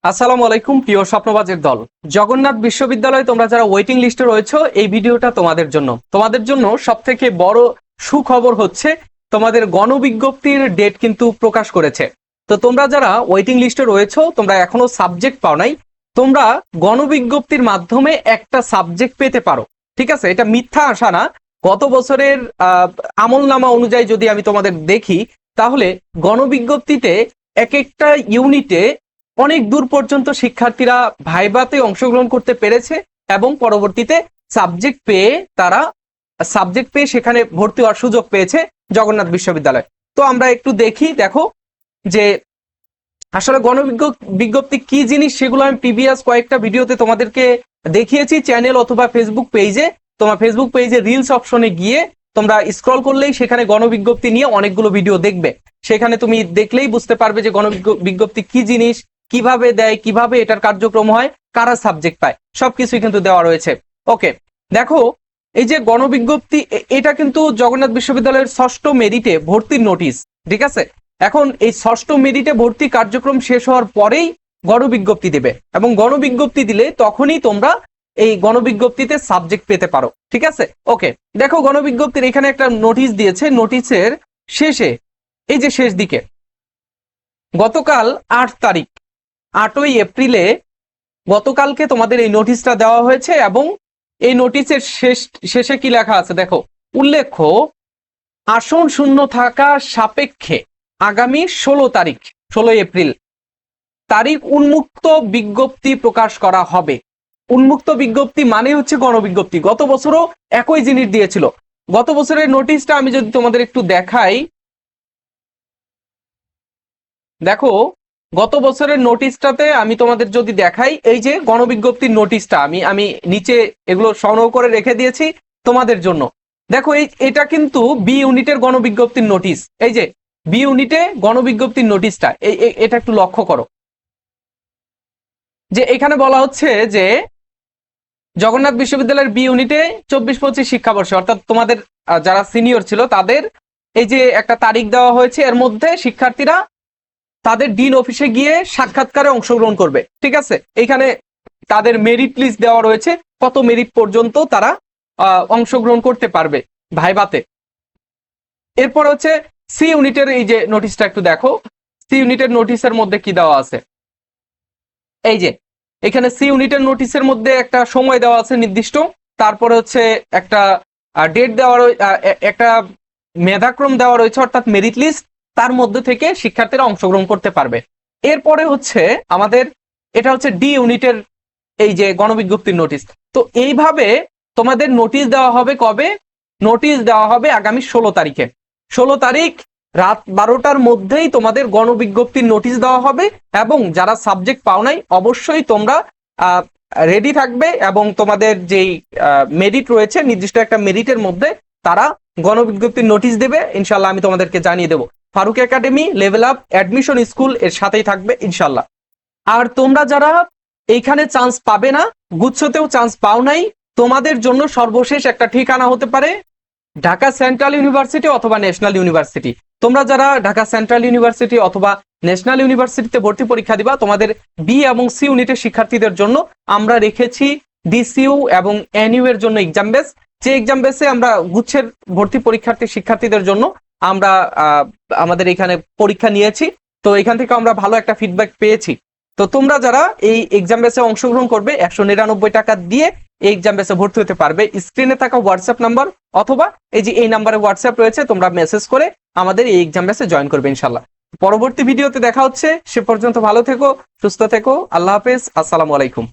আসসালামু আলাইকুম প্রিয় স্বপ্নবাজের দল। জগন্নাথ বিশ্ববিদ্যালয়ে তোমরা যারা ওয়েটিং লিস্টে রয়েছো, এই ভিডিওটা তোমাদের জন্য সবথেকে বড় সুখবর হচ্ছে তোমাদের গণবিজ্ঞপ্তির ডেট কিন্তু প্রকাশ করেছে। তো তোমরা যারা ওয়েটিং লিস্টে রয়েছো, তোমরা এখনো সাবজেক্ট পাও নাই, তোমরা গণবিজ্ঞপ্তির মাধ্যমে একটা সাবজেক্ট পেতে পারো। ঠিক আছে, এটা মিথ্যা আশা না। গত বছরের আমলনামা অনুযায়ী যদি আমি তোমাদের দেখি, তাহলে গণবিজ্ঞপ্তিতে এক একটা ইউনিটে অনেক দূর পর্যন্ত শিক্ষার্থীরা ভাইভাতে অংশগ্রহণ করতে পেরেছে এবং পরবর্তীতে সাবজেক্ট পেয়ে সেখানে ভর্তি হওয়ার সুযোগ পেয়েছে জগন্নাথ বিশ্ববিদ্যালয়। তো আমরা একটু দেখো যে আসলে গণবিজ্ঞপ্তি কি জিনিস, সেগুলো আমি প্রিভিয়াস কয়েকটা ভিডিওতে তোমাদেরকে দেখিয়েছি চ্যানেল অথবা ফেসবুক পেজে। তোমার ফেসবুক পেজে রিলস অপশনে গিয়ে তোমরা স্ক্রল করলেই সেখানে গণবিজ্ঞপ্তি নিয়ে অনেকগুলো ভিডিও দেখবে। সেখানে তুমি দেখলেই বুঝতে পারবে যে গণবিজ্ঞপ্তি কি জিনিস, কিভাবে দেয়, কিভাবে এটার কার্যক্রম হয়, কারা সাবজেক্ট পায়, সবকিছুই কিন্তু দেওয়া রয়েছে। ওকে, দেখো এই যে গণবিজ্ঞপ্তি, এটা কিন্তু জগন্নাথ বিশ্ববিদ্যালয়ের ষষ্ঠ মেরিটে ভর্তির নোটিশ। ঠিক আছে, এখন এই ষষ্ঠ মেরিটে ভর্তি কার্যক্রম শেষ হওয়ার পরেই গণবিজ্ঞপ্তি দেবে এবং গণবিজ্ঞপ্তি দিলে তখনই তোমরা এই গণবিজ্ঞপ্তিতে সাবজেক্ট পেতে পারো। ঠিক আছে, ওকে, দেখো গণবিজ্ঞপ্তির এখানে একটা নোটিশ দিয়েছে। নোটিশের শেষে এই যে শেষ দিকে গতকাল 8 তারিখ 8ই এপ্রিলে গতকালকে তোমাদের এই নোটিশটা দেওয়া হয়েছে এবং এই নোটিশের শেষে কি লেখা আছে দেখো, উল্লেখ্য আসন শূন্য থাকা সাপেক্ষে আগামী 16 এপ্রিল তারিখ উন্মুক্ত বিজ্ঞপ্তি প্রকাশ করা হবে। উন্মুক্ত বিজ্ঞপ্তি মানে হচ্ছে গণবিজ্ঞপ্তি। গত বছরও একই জিনিস দিয়েছিল। গত বছরের নোটিশটা আমি যদি তোমাদের একটু দেখাই, দেখো গত বছরের নোটিশটাতে আমি তোমাদের যদি দেখাই, এই যে গণবিজ্ঞপ্তির নোটিশটা আমি নিচে এগুলো সংগ্রহ করে রেখে দিয়েছি তোমাদের জন্য। দেখো এটা কিন্তু বি ইউনিটের গণবিজ্ঞপ্তির নোটিশ। এই যে বি ইউনিটে গণবিজ্ঞপ্তির নোটিশটা, এটা একটু লক্ষ্য করো যে এখানে বলা হচ্ছে যে জগন্নাথ বিশ্ববিদ্যালয়ের বি ইউনিটে 24-25 শিক্ষাবর্ষে, অর্থাৎ তোমাদের যারা সিনিয়র ছিল তাদের এই যে একটা তারিখ দেওয়া হয়েছে, এর মধ্যে শিক্ষার্থীরা তাদের ডিন অফিসে গিয়ে সাক্ষাৎকারে অংশগ্রহণ করবে। ঠিক আছে, এখানে তাদের মেরিট লিস্ট দেওয়া রয়েছে, কত মেরিট পর্যন্ত তারা অংশগ্রহণ করতে পারবে ভাইভাতে। এরপর হচ্ছে সি ইউনিটের এই যে নোটিশটা একটু দেখো, সি ইউনিটের নোটিশের মধ্যে কি দেওয়া আছে। এই যে এখানে সি ইউনিটের নোটিশের মধ্যে একটা সময় দেওয়া আছে নির্দিষ্ট, তারপরে হচ্ছে একটা ডেট দেওয়া, একটা মেধাক্রম দেওয়া রয়েছে অর্থাৎ মেরিট লিস্ট, তার মধ্যে থেকে শিক্ষার্থীরা অংশগ্রহণ করতে পারবে। এরপরে হচ্ছে আমাদের এটা হচ্ছে ডি ইউনিটের এই যে গণবিজ্ঞপ্তির নোটিশ। তো এইভাবে তোমাদের নোটিশ দেওয়া হবে কবে? নোটিশ দেওয়া হবে আগামী 16 তারিখে। 16 তারিখ রাত 12টার মধ্যেই তোমাদের গণবিজ্ঞপ্তির নোটিশ দেওয়া হবে এবং যারা সাবজেক্ট পাও নাই অবশ্যই তোমরা রেডি থাকবে এবং তোমাদের যেই মেরিট রয়েছে নির্দিষ্ট একটা মেরিটের মধ্যে তারা গণবিজ্ঞপ্তির নোটিশ দেবে। ইনশাল্লাহ আমি তোমাদেরকে জানিয়ে দেবো। Farooq academy level up admission school এর সাথেই থাকবে ইনশাল্লাহ। আর তোমরা যারা এইখানে চান্স পাবে না, গুচ্ছতেও চান্স পাও নাই, তোমাদের জন্য সর্বশেষ একটা ঠিকানা হতে পারে ঢাকা সেন্ট্রাল ইউনিভার্সিটি অথবা ন্যাশনাল ইউনিভার্সিটি। তোমরা যারা ঢাকা সেন্ট্রাল ইউনিভার্সিটি অথবা ন্যাশনাল ইউনিভার্সিটিতে ভর্তি পরীক্ষা দিবা, তোমাদের বি এবং সি ইউনিটের শিক্ষার্থীদের জন্য আমরা রেখেছি ডিসিইউ এবং এনইউ এর জন্য এক্সাম বেস। যে এক্সাম বেসে আমরা গুচ্ছের ভর্তি শিক্ষার্থীদের জন্য আমরা আমাদের এখানে পরীক্ষা নিয়েছি। তো এখান থেকে আমরা ভালো একটা ফিডব্যাক পেয়েছি। তো তোমরা যারা এই এক্সাম বেসে অংশগ্রহণ করবে 199 টাকা দিয়ে এই এক্সাম বেসে ভর্তি হতে পারবে। স্ক্রিনে থাকা হোয়াটসঅ্যাপ নাম্বার অথবা এই যে এই নাম্বারে হোয়াটসঅ্যাপ রয়েছে, তোমরা মেসেজ করে আমাদের এই এক্সাম বেসে জয়েন করবে ইনশাল্লাহ। পরবর্তী ভিডিওতে দেখা হচ্ছে, সে পর্যন্ত ভালো থেকো, সুস্থ থেকো, আল্লাহ হাফেজ, আসসালামু আলাইকুম।